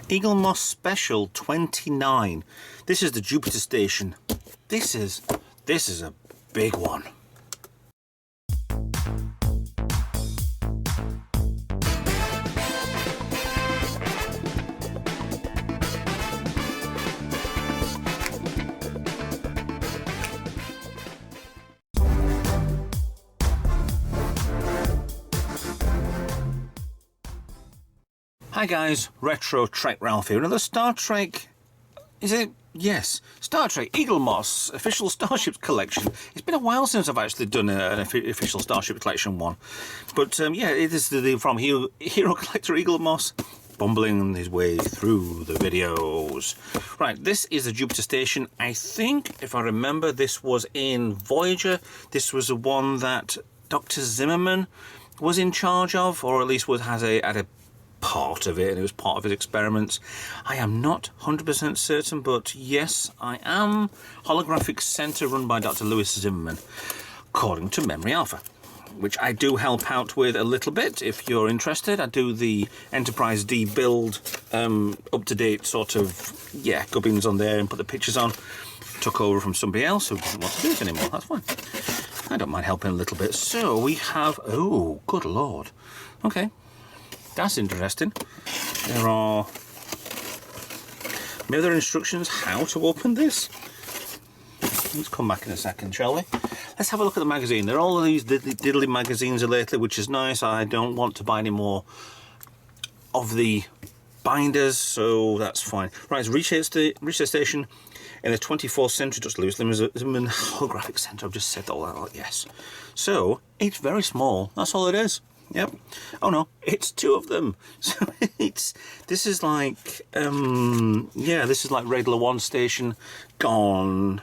Eaglemoss Special 29. This is the Jupiter station. This is a big one. Hi guys, Retro Trek Ralph here. Another Star Trek, is it? Yes, Star Trek Eaglemoss official Starships collection. It's been a while since I've actually done an official Starship collection one. But yeah, it is from Hero Collector Eaglemoss, bumbling his way through the videos. Right, this is the Jupiter station. I think, if I remember, this was in Voyager. This was the one that Dr. Zimmerman was in charge of, or at least had a part of it, and it was part of his experiments. I am not 100% certain, but yes, I am. Holographic Center run by Dr. Lewis Zimmerman, according to Memory Alpha, which I do help out with a little bit if you're interested. I do the Enterprise D build, up-to-date sort of, yeah, gubbins on there and put the pictures on. Took over from somebody else who doesn't want to do it anymore. That's fine. I don't mind helping a little bit. So we have, oh, good lord. Okay. That's interesting. There are instructions how to open this. Let's come back in a second, shall we? Let's have a look at the magazine. There are all of these diddly magazines lately, which is nice. I don't want to buy any more of the binders, so that's fine. Right, it's Research Station in the 24th century. Dr. Lewis Zimmerman Holographic Center. I've just said all that, yes. So, it's very small. That's all it is. Yep. Oh no, it's two of them. So this is like yeah, this is like regular one station gone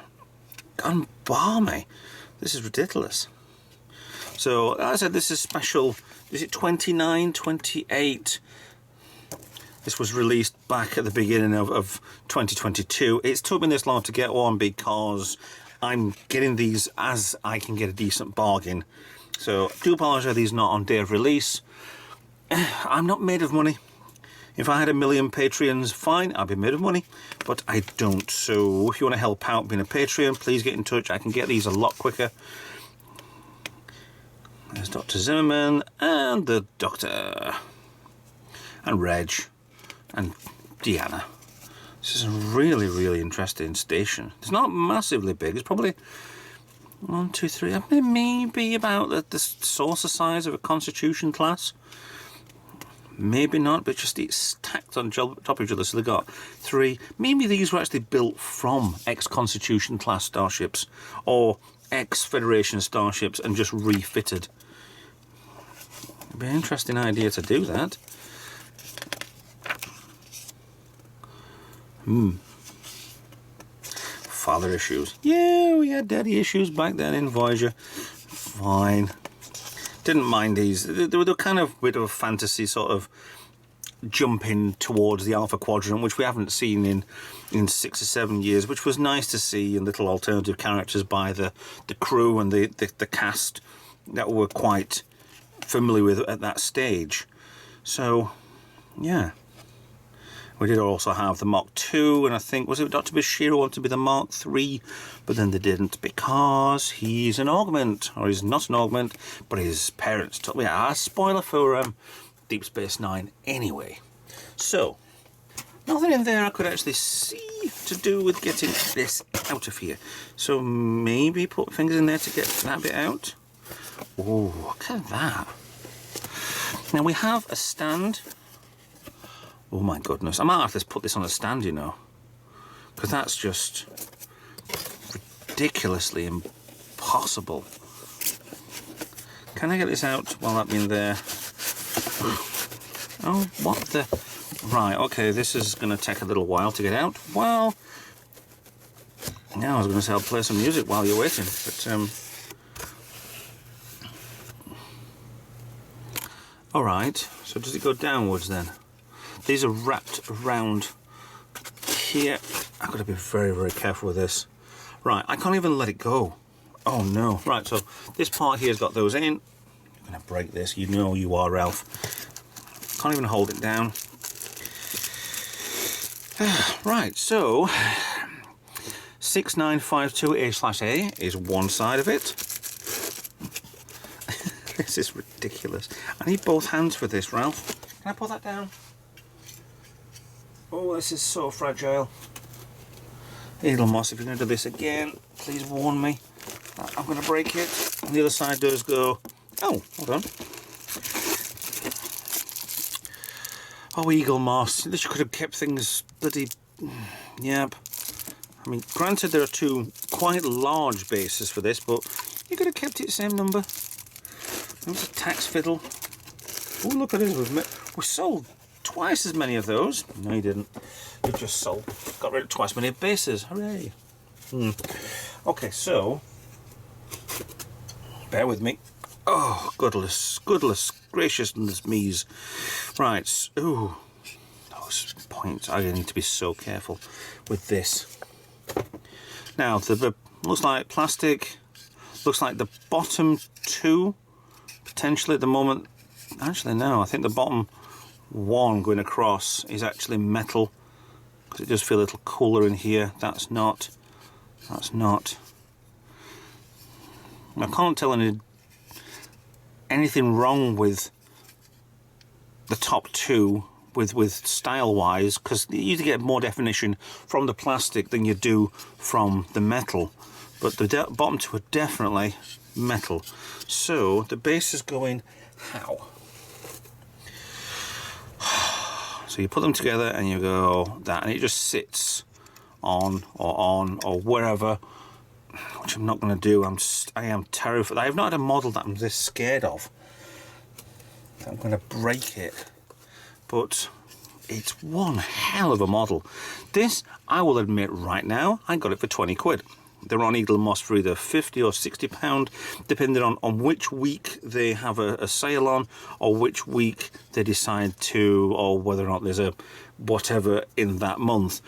balmy. This is ridiculous. So as I said, this is special. Is it 29, 28? This was released back at the beginning of 2022. It's took me this long to get one because I'm getting these as I can get a decent bargain. So, do apologise these are not on day of release. I'm not made of money. If I had 1 million Patreons, fine, I'd be made of money. But I don't. So, if you want to help out being a Patreon, please get in touch. I can get these a lot quicker. There's Dr. Zimmerman and the Doctor. And Reg. And Deanna. This is a really, really interesting station. It's not massively big. It's probably 1, 2, 3, maybe about the saucer size of a Constitution class. Maybe not, but just it's stacked on top of each other. So they got 3. Maybe these were actually built from ex-Constitution class starships or ex-Federation starships and just refitted. It'd be an interesting idea to do that. Father issues. Yeah, we had daddy issues back then in Voyager. Fine. Didn't mind these. They were kind of a bit of a fantasy sort of jumping towards the Alpha Quadrant, which we haven't seen in 6 or 7 years, which was nice to see, and little alternative characters by the crew and the cast that we're quite familiar with at that stage. So, yeah. We did also have the Mark II, and I think, was it Dr. Bashir who wanted to be the Mark III, but then they didn't because he's an augment, or he's not an augment, but his parents took me. Spoiler for Deep Space Nine anyway. So, nothing in there I could actually see to do with getting this out of here. So maybe put fingers in there to get that bit out. Oh, look at that. Now we have a stand. Oh my goodness, I might have to put this on a stand, you know, because that's just ridiculously impossible. Can I get this out while I've been there? Oh, what the... Right, okay, this is going to take a little while to get out. Well, now I was going to say I'll play some music while you're waiting, but... Alright, so does it go downwards then? These are wrapped around here. I've got to be very, very careful with this. Right, I can't even let it go. Oh no. Right, so this part here's got those in. I'm going to break this. You know you are, Ralph. Can't even hold it down. Right, so 6952A/A is one side of it. This is ridiculous. I need both hands for this, Ralph. Can I put that down? Oh, this is so fragile. Eaglemoss, if you're going to do this again, please warn me. I'm going to break it. And the other side does go... Oh, hold on. Oh, Eaglemoss. This could have kept things bloody... Yep. I mean, granted there are two quite large bases for this, but you could have kept it the same number. There's a tax fiddle. Oh, look at this. We sold twice as many of those. No, you didn't. You just got rid of twice as many bases. Hooray. Okay, so... Bear with me. Oh, goodness graciousness me's. Right, ooh, those points. I need to be so careful with this. Now, the looks like plastic. Looks like the bottom two, potentially at the moment. Actually, no, I think the bottom one going across is actually metal, because it does feel a little cooler in here. That's not. I can't tell anything wrong with the top two with style wise, because you get more definition from the plastic than you do from the metal, but the bottom two are definitely metal. So the base is going how? So you put them together and you go that, and it just sits on or wherever, which I'm not going to do. I am terrified. I have not had a model that I'm this scared of. I'm going to break it, but it's one hell of a model. This, I will admit right now, I got it for 20 quid. They're on Eaglemoss for either 50 or 60 pound, depending on which week they have a sale on, or which week they decide to, or whether or not there's a whatever in that month.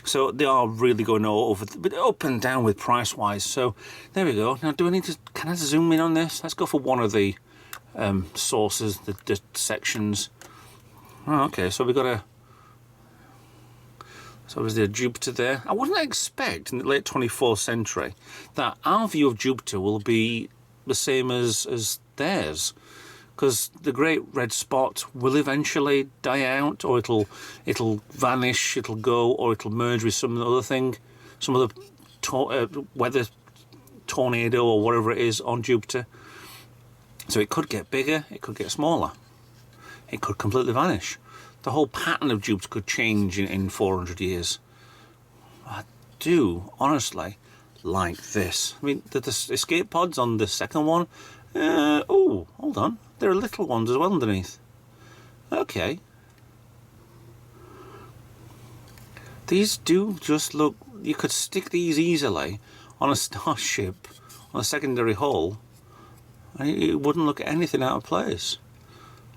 So they are really going over, but up and down with price wise. So there we go. Now, do I need to? Can I zoom in on this? Let's go for one of the sources, the sections. Oh, okay, so we've got a. So there's a Jupiter there. I wouldn't expect in the late 24th century that our view of Jupiter will be the same as theirs, because the great red spot will eventually die out, or it'll vanish, it'll go, or it'll merge with some other thing, some other weather tornado or whatever it is on Jupiter. So it could get bigger, it could get smaller, it could completely vanish. The whole pattern of Jupiter could change in 400 years. I do honestly like this. I mean, the escape pods on the second one. Oh, hold on. There are little ones as well underneath. Okay. These do just look... You could stick these easily on a Starship, on a secondary hull, and it wouldn't look anything out of place.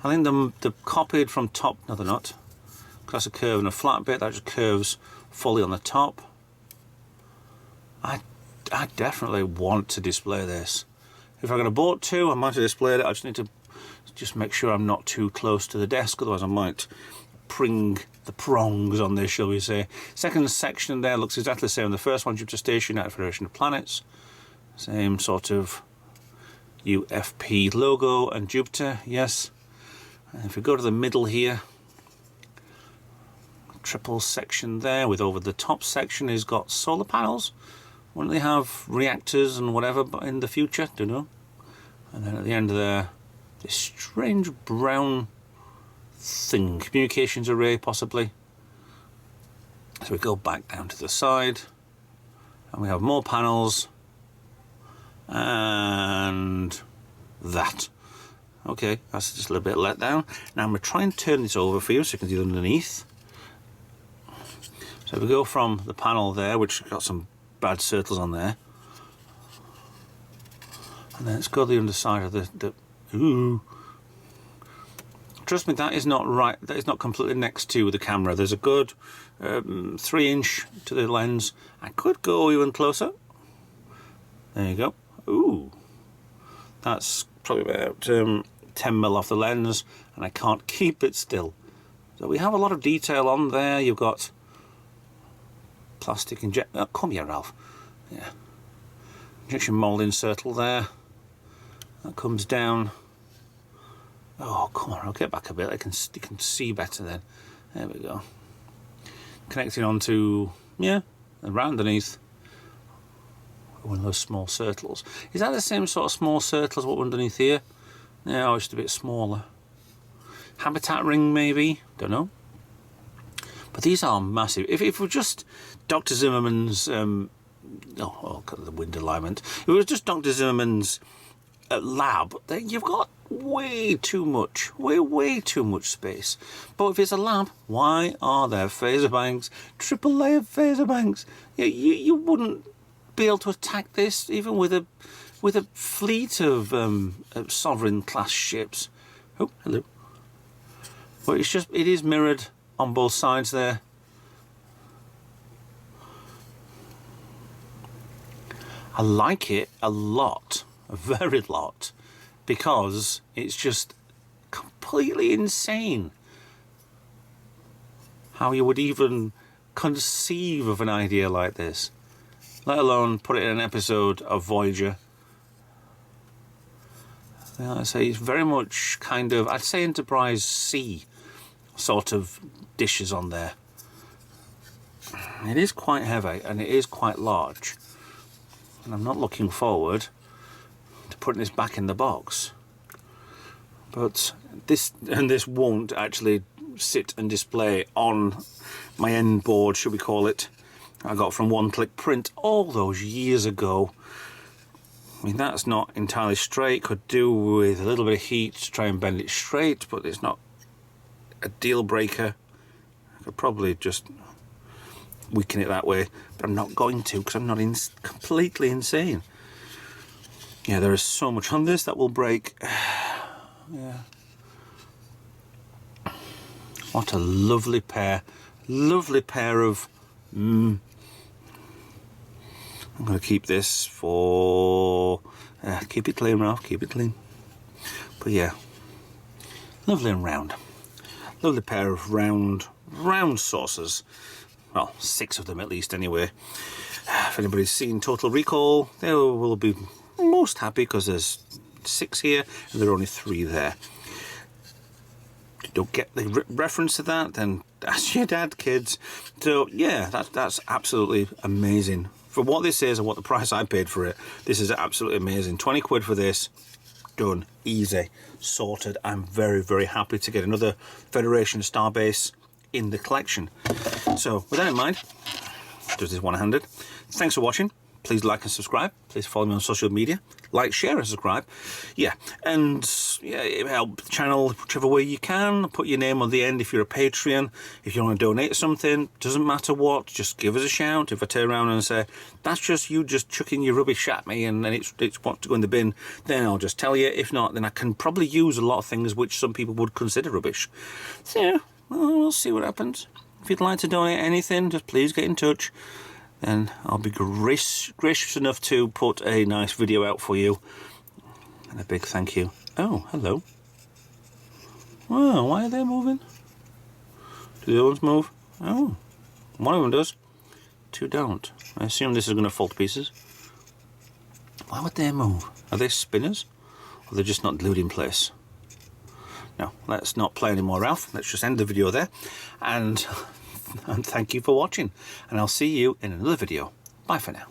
I think they're copied from top... No, they're not. Because that's a curve and a flat bit. That just curves fully on the top. I definitely want to display this. If I'm going to bought two, I might have displayed it. I just need to make sure I'm not too close to the desk, otherwise I might pring the prongs on this, shall we say. Second section there looks exactly the same. The first one, Jupiter Station, United Federation of Planets. Same sort of UFP logo and Jupiter, yes. And if we go to the middle here, triple section there with over the top section has got solar panels. Won't they have reactors and whatever in the future? Don't know. And then at the end there, this strange brown thing, communications array possibly. So we go back down to the side and we have more panels and that. Okay, that's just a little bit let down. Now I'm going to try and turn this over for you so you can see underneath. So we go from the panel there, which got some bad circles on there, and then let's go to the underside of the ooh. Trust me, that is not right. That is not completely next to the camera. There's a good 3-inch to the lens. I could go even closer. There you go. Ooh, that's probably about 10mm off the lens, and I can't keep it still. So we have a lot of detail on there. You've got plastic injection. Oh, come here, Ralph. Yeah. Injection moulding circle there. That comes down. Oh, come on, I'll get back a bit. You can see better then. There we go. Connecting onto, yeah, around underneath one of those small circles. Is that the same sort of small circle as what underneath here? No, it's just a bit smaller. Habitat ring, maybe? Don't know. But these are massive. If we're just Dr. Zimmerman's, oh, the wind alignment. If it was just Dr. Zimmerman's lab, then you've got way too much space. But if it's a lab, why are there phaser banks, triple layer phaser banks? You wouldn't be able to attack this even with a fleet of sovereign class ships. Oh, hello. But it is mirrored on both sides there. I like it a lot, a very lot, because it's just completely insane how you would even conceive of an idea like this, let alone put it in an episode of Voyager. I'd say it's very much kind of, I'd say Enterprise C sort of dishes on there. It is quite heavy and it is quite large, and I'm not looking forward to putting this back in the box. But this won't actually sit and display on my end board, should we call it. I got from One Click Print all those years ago. I mean, that's not entirely straight. Could do with a little bit of heat to try and bend it straight, but it's not a deal breaker. I could probably just weaken it that way, but I'm not going to, because I'm not completely insane. Yeah, there is so much on this that will break. Yeah. What a lovely pair of I'm going to keep this for keep it clean, Ralph, keep it clean. But yeah, lovely and round. Lovely pair of round saucers. Well, 6 of them at least anyway. If anybody's seen Total Recall, they will be most happy because there's 6 here and there are only 3 there. If you don't get the reference to that, then ask your dad, kids. So yeah, that's absolutely amazing. For what this is and what the price I paid for it, this is absolutely amazing. 20 quid for this. Done. Easy. Sorted. I'm very, very happy to get another Federation Starbase in the collection. So with that in mind, does this one-handed. Thanks for watching. Please like and subscribe. Please follow me on social media. Like, share and subscribe. Yeah, and yeah, help the channel whichever way you can. Put your name on the end if you're a Patreon. If you want to donate something, doesn't matter what, just give us a shout. If I turn around and say, that's just you just chucking your rubbish at me and then it's wants to go in the bin, then I'll just tell you. If not, then I can probably use a lot of things which some people would consider rubbish. So yeah, well, we'll see what happens. If you'd like to donate anything, just please get in touch. And I'll be gracious enough to put a nice video out for you. And a big thank you. Oh, hello. Wow, why are they moving? Do the other ones move? Oh, one of them does. 2 don't. I assume this is going to fall to pieces. Why would they move? Are they spinners? Or they're just not glued in place? No, let's not play anymore, Ralph. Let's just end the video there. And thank you for watching, and I'll see you in another video. Bye for now.